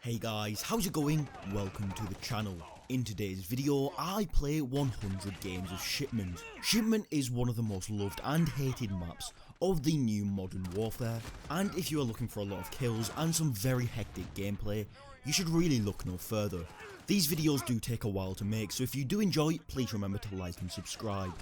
Hey guys, how's it going? Welcome to the channel. In today's video, I play 100 Games of Shipment. Shipment is one of the most loved and hated maps of the new Modern Warfare, and if you are looking for a lot of kills and some very hectic gameplay, you should really look no further. These videos do take a while to make, so if you do enjoy, please remember to like and subscribe.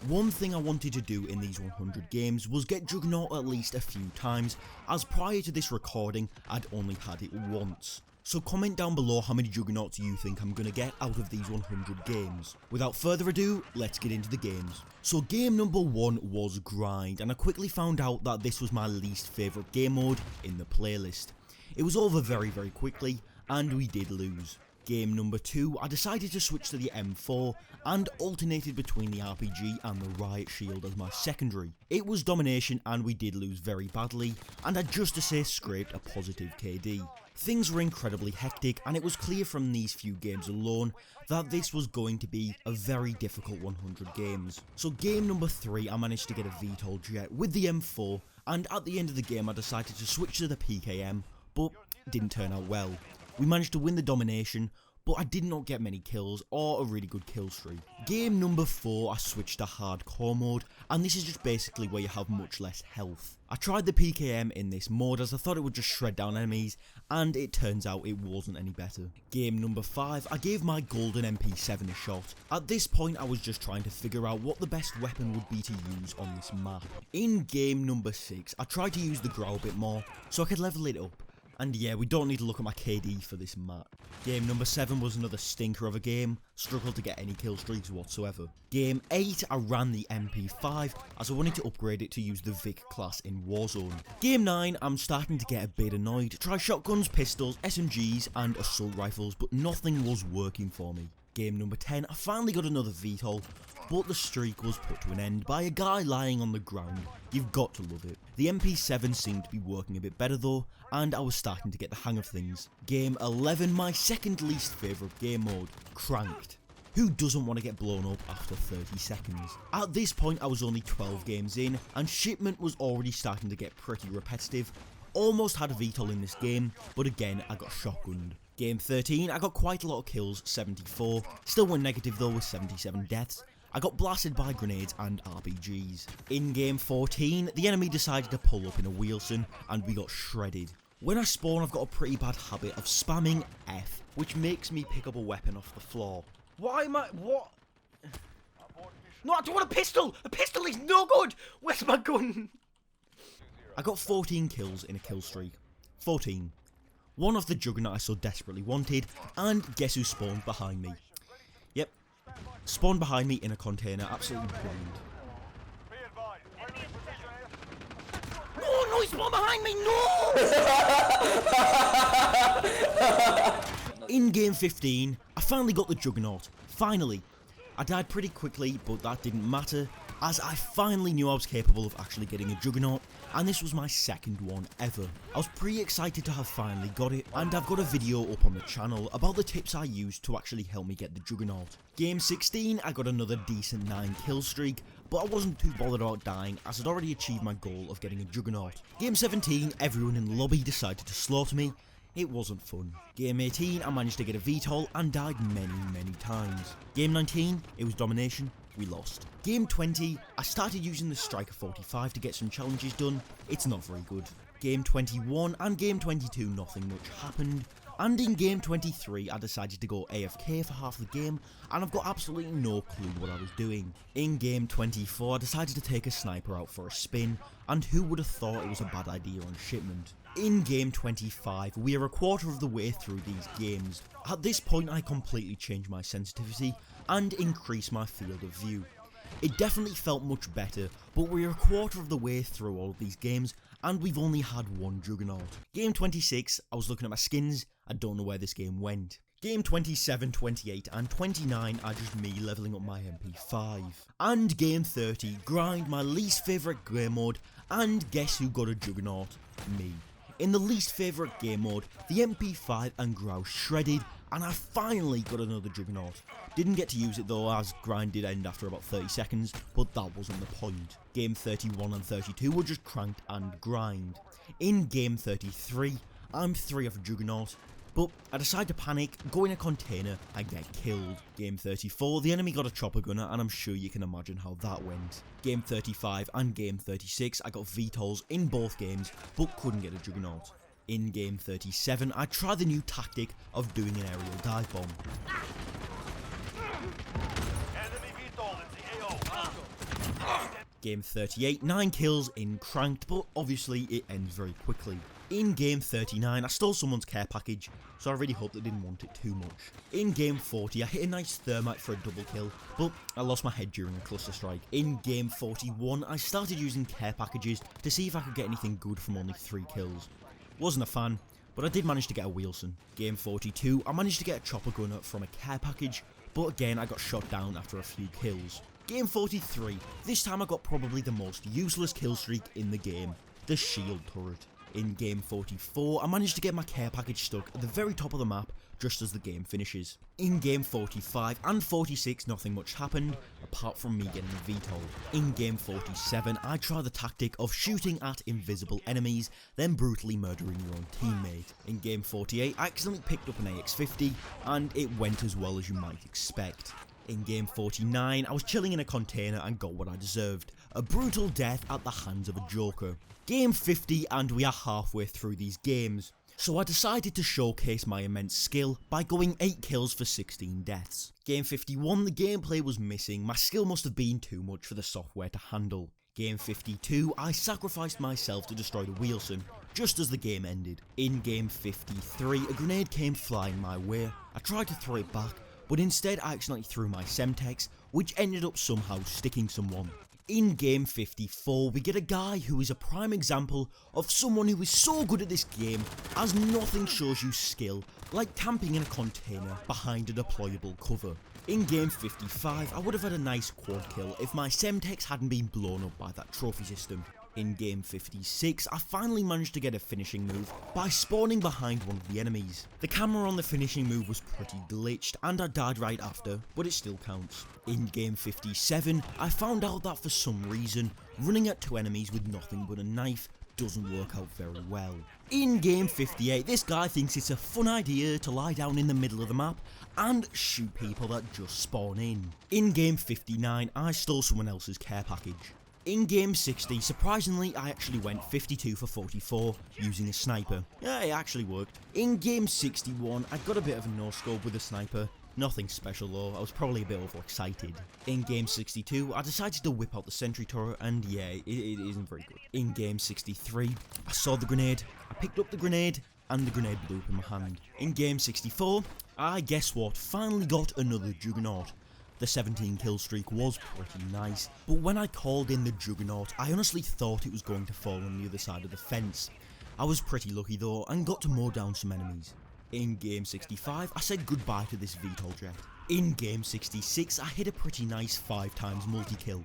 One thing I wanted to do in these 100 games was get Juggernaut at least a few times, as prior to this recording, I'd only had it once. So comment down below how many Juggernauts you think I'm gonna get out of these 100 games. Without further ado, let's get into the games. So game number 1 was Grind, and I quickly found out that this was my least favourite game mode in the playlist. It was over very quickly, and we did lose. Game number 2, I decided to switch to the M4 and alternated between the RPG and the Riot Shield as my secondary. It was domination and we did lose very badly, and I just to say scraped a positive KD. Things were incredibly hectic, and it was clear from these few games alone that this was going to be a very difficult 100 games. So game number 3, I managed to get a VTOL jet with the M4, and at the end of the game I decided to switch to the PKM, but didn't turn out well. We managed to win the domination, but I did not get many kills or a really good kill streak. Game number 4, I switched to hardcore mode, and this is just basically where you have much less health. I tried the PKM in this mode as I thought it would just shred down enemies, and it turns out it wasn't any better. Game number 5, I gave my golden MP7 a shot. At this point I was just trying to figure out what the best weapon would be to use on this map. In game number 6, I tried to use the Grow a bit more so I could level it up. And yeah, we don't need to look at my KD for this map. Game number 7 was another stinker of a game, struggled to get any kill streaks whatsoever. Game 8, I ran the MP5 as I wanted to upgrade it to use the Vic class in Warzone. Game 9, I'm starting to get a bit annoyed, try shotguns, pistols, SMGs and assault rifles, but nothing was working for me. Game number 10, I finally got another VTOL, but the streak was put to an end by a guy lying on the ground. You've got to love it. The MP7 seemed to be working a bit better though, and I was starting to get the hang of things. Game 11, my second least favourite game mode, Cranked. Who doesn't want to get blown up after 30 seconds? At this point I was only 12 games in, and Shipment was already starting to get pretty repetitive. Almost had a VTOL in this game, but again I got shotgunned. Game 13, I got quite a lot of kills, 74, still went negative though with 77 deaths. I got blasted by grenades and RPGs. In game 14, the enemy decided to pull up in a Wheelson, and we got shredded. When I spawn, I've got a pretty bad habit of spamming F, which makes me pick up a weapon off the floor. Why am I... what? No, I don't want a pistol! A pistol is no good! Where's my gun? I got 14 kills in a kill streak. 14. One off the Juggernaut I so desperately wanted, and guess who spawned behind me? Yep. Spawned behind me in a container, absolutely blind. No, he spawned behind me, no! In game 15, I finally got the Juggernaut. Finally. I died pretty quickly, but that didn't matter, as I finally knew I was capable of actually getting a Juggernaut, and this was my second one ever. I was pretty excited to have finally got it, and I've got a video up on the channel about the tips I used to actually help me get the Juggernaut. Game 16, I got another decent 9 kill streak, but I wasn't too bothered about dying as I'd already achieved my goal of getting a Juggernaut. Game 17, everyone in the lobby decided to slaughter me. It wasn't fun. Game 18, I managed to get a VTOL and died many times. Game 19, it was domination, we lost. Game 20, I started using the Striker 45 to get some challenges done, it's not very good. Game 21 and Game 22, nothing much happened. And in Game 23, I decided to go AFK for half the game, and I've got absolutely no clue what I was doing. In Game 24, I decided to take a sniper out for a spin, and who would have thought it was a bad idea on Shipment. In Game 25, we are a quarter of the way through these games. At this point, I completely changed my sensitivity and increased my field of view. It definitely felt much better, but we are a quarter of the way through all of these games, and we've only had one Juggernaut. Game 26, I was looking at my skins, I don't know where this game went. Game 27, 28 and 29 are just me leveling up my MP5. And Game 30, Grind, my least favourite game mode, and guess who got a Juggernaut? Me. In the least favourite game mode, the MP5 and Grow shredded, and I finally got another Juggernaut. Didn't get to use it though, as Grind did end after about 30 seconds, but that wasn't the point. Game 31 and 32 were just Cranked and Grind. In Game 33, I'm 3 off Juggernaut, but I decide to panic, go in a container and get killed. Game 34, the enemy got a chopper gunner and I'm sure you can imagine how that went. Game 35 and game 36, I got VTOLs in both games but couldn't get a juggernaut. In game 37, I tried the new tactic of doing an aerial dive bomb. Game 38, 9 kills in cranked, but obviously it ends very quickly. In game 39, I stole someone's care package, so I really hope they didn't want it too much. In game 40, I hit a nice thermite for a double kill, but I lost my head during a cluster strike. In game 41, I started using care packages to see if I could get anything good from only 3 kills. Wasn't a fan, but I did manage to get a Wheelson. Game 42, I managed to get a chopper gunner from a care package, but again I got shot down after a few kills. Game 43, this time I got probably the most useless kill streak in the game, the shield turret. In game 44, I managed to get my care package stuck at the very top of the map just as the game finishes. In game 45 and 46, nothing much happened, apart from me getting VTOL. In game 47, I tried the tactic of shooting at invisible enemies, then brutally murdering your own teammate. In game 48, I accidentally picked up an AX-50, and it went as well as you might expect. In game 49, I was chilling in a container and got what I deserved, a brutal death at the hands of a joker. Game 50 and we are halfway through these games, so I decided to showcase my immense skill by going 8 kills for 16 deaths. Game 51, the gameplay was missing, my skill must have been too much for the software to handle. Game 52, I sacrificed myself to destroy the Wheelson, just as the game ended. In game 53, a grenade came flying my way, I tried to throw it back, but instead I accidentally threw my Semtex, which ended up somehow sticking someone. In game 54, we get a guy who is a prime example of someone who is so good at this game as nothing shows you skill, like camping in a container behind a deployable cover. In game 55, I would have had a nice quad kill if my Semtex hadn't been blown up by that trophy system. In game 56, I finally managed to get a finishing move by spawning behind one of the enemies. The camera on the finishing move was pretty glitched and I died right after, but it still counts. In game 57, I found out that for some reason, running at 2 enemies with nothing but a knife doesn't work out very well. In game 58, this guy thinks it's a fun idea to lie down in the middle of the map and shoot people that just spawn in. In game 59, I stole someone else's care package. In game 60, surprisingly, I actually went 52 for 44 using a sniper. Yeah, it actually worked. In game 61, I got a bit of a no-scope with a sniper. Nothing special though, I was probably a bit overexcited. In game 62, I decided to whip out the sentry turret and yeah, it isn't very good. In game 63, I saw the grenade, I picked up the grenade, and the grenade blew up in my hand. In game 64, I guess what, finally got another juggernaut. The 17 kill streak was pretty nice, but when I called in the juggernaut, I honestly thought it was going to fall on the other side of the fence. I was pretty lucky though, and got to mow down some enemies. In game 65, I said goodbye to this VTOL jet. In game 66, I hit a pretty nice 5 times multi-kill.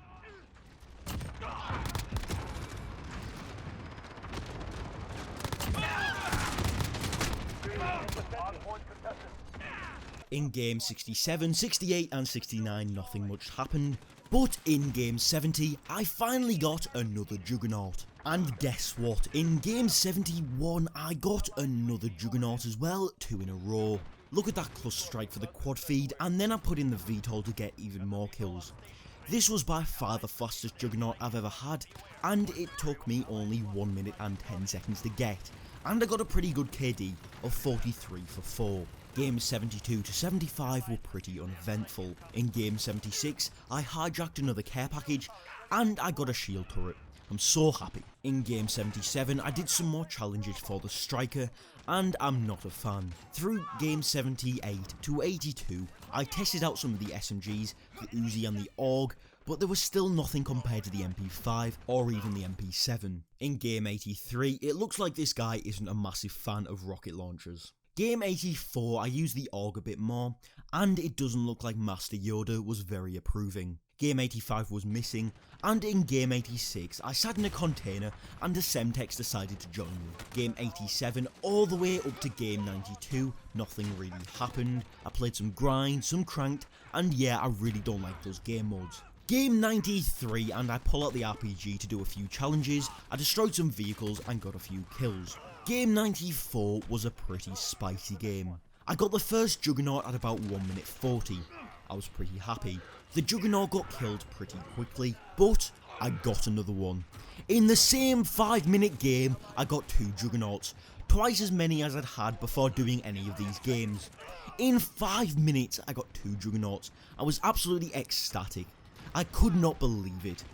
In game 67, 68 and 69 nothing much happened, but in game 70 I finally got another juggernaut. And guess what, in game 71 I got another juggernaut as well, 2 in a row. Look at that cluster strike for the quad feed, and then I put in the VTOL to get even more kills. This was by far the fastest juggernaut I've ever had, and it took me only 1 minute and 10 seconds to get, and I got a pretty good KD of 43 for 4. Games 72 to 75 were pretty uneventful. In game 76, I hijacked another care package, and I got a shield turret. I'm so happy. In game 77, I did some more challenges for the striker, and I'm not a fan. Through game 78 to 82, I tested out some of the SMGs, the Uzi and the AUG, but there was still nothing compared to the MP5 or even the MP7. In game 83, it looks like this guy isn't a massive fan of rocket launchers. Game 84, I used the AUG a bit more, and it doesn't look like Master Yoda was very approving. Game 85 was missing, and in Game 86, I sat in a container and a Semtex decided to join me. Game 87 all the way up to Game 92, nothing really happened. I played some grind, some cranked, and yeah, I really don't like those game modes. Game 93, and I pull out the RPG to do a few challenges, I destroyed some vehicles and got a few kills. Game 94 was a pretty spicy game. I got the first Juggernaut at about 1 minute 40. I was pretty happy. The Juggernaut got killed pretty quickly, but I got another one. In the same 5-minute game, I got 2 Juggernauts, twice as many as I'd had before doing any of these games. In 5 minutes, I got 2 Juggernauts. I was absolutely ecstatic. I could not believe it.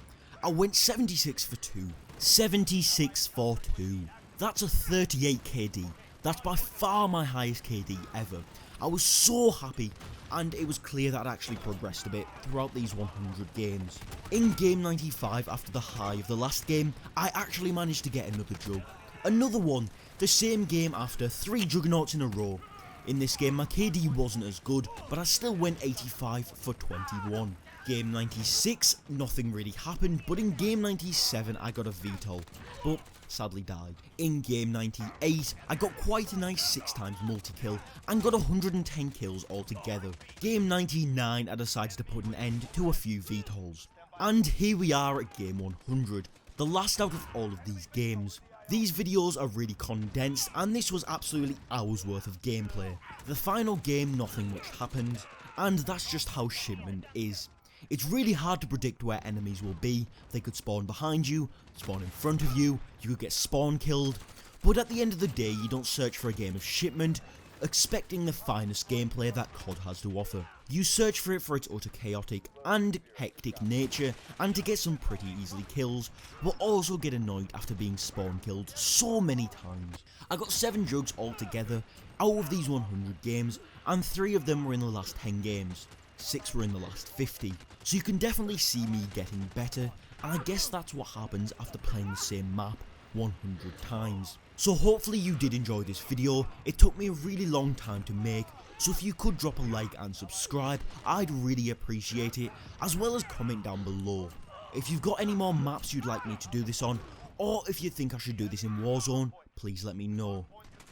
I went 76 for 2. 76 for 2. That's a 38 KD. That's by far my highest KD ever. I was so happy, and it was clear that I'd actually progressed a bit throughout these 100 games. In game 95, after the high of the last game, I actually managed to get another jug. Another one, the same game after 3 Juggernauts in a row. In this game my KD wasn't as good, but I still went 85 for 21. Game 96, nothing really happened, but in game 97 I got a VTOL, but sadly died. In game 98, I got quite a nice 6 times multi-kill and got 110 kills altogether. Game 99, I decided to put an end to a few VTOLs. And here we are at game 100, the last out of all of these games. These videos are really condensed, and this was absolutely hours worth of gameplay. The final game, nothing much happened, and that's just how Shipment is. It's really hard to predict where enemies will be. They could spawn behind you, spawn in front of you, you could get spawn killed, but at the end of the day you don't search for a game of Shipment expecting the finest gameplay that COD has to offer. You search for it for its utter chaotic and hectic nature, and to get some pretty easily kills, but also get annoyed after being spawn killed so many times. I got 7 jugs altogether out of these 100 games, and 3 of them were in the last 10 games. 6 were in the last 50, so you can definitely see me getting better, and I guess that's what happens after playing the same map 100 times. So hopefully you did enjoy this video. It took me a really long time to make, so if you could drop a like and subscribe, I'd really appreciate it, as well as comment down below. If you've got any more maps you'd like me to do this on, or if you think I should do this in Warzone, please let me know.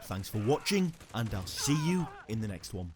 Thanks for watching, and I'll see you in the next one.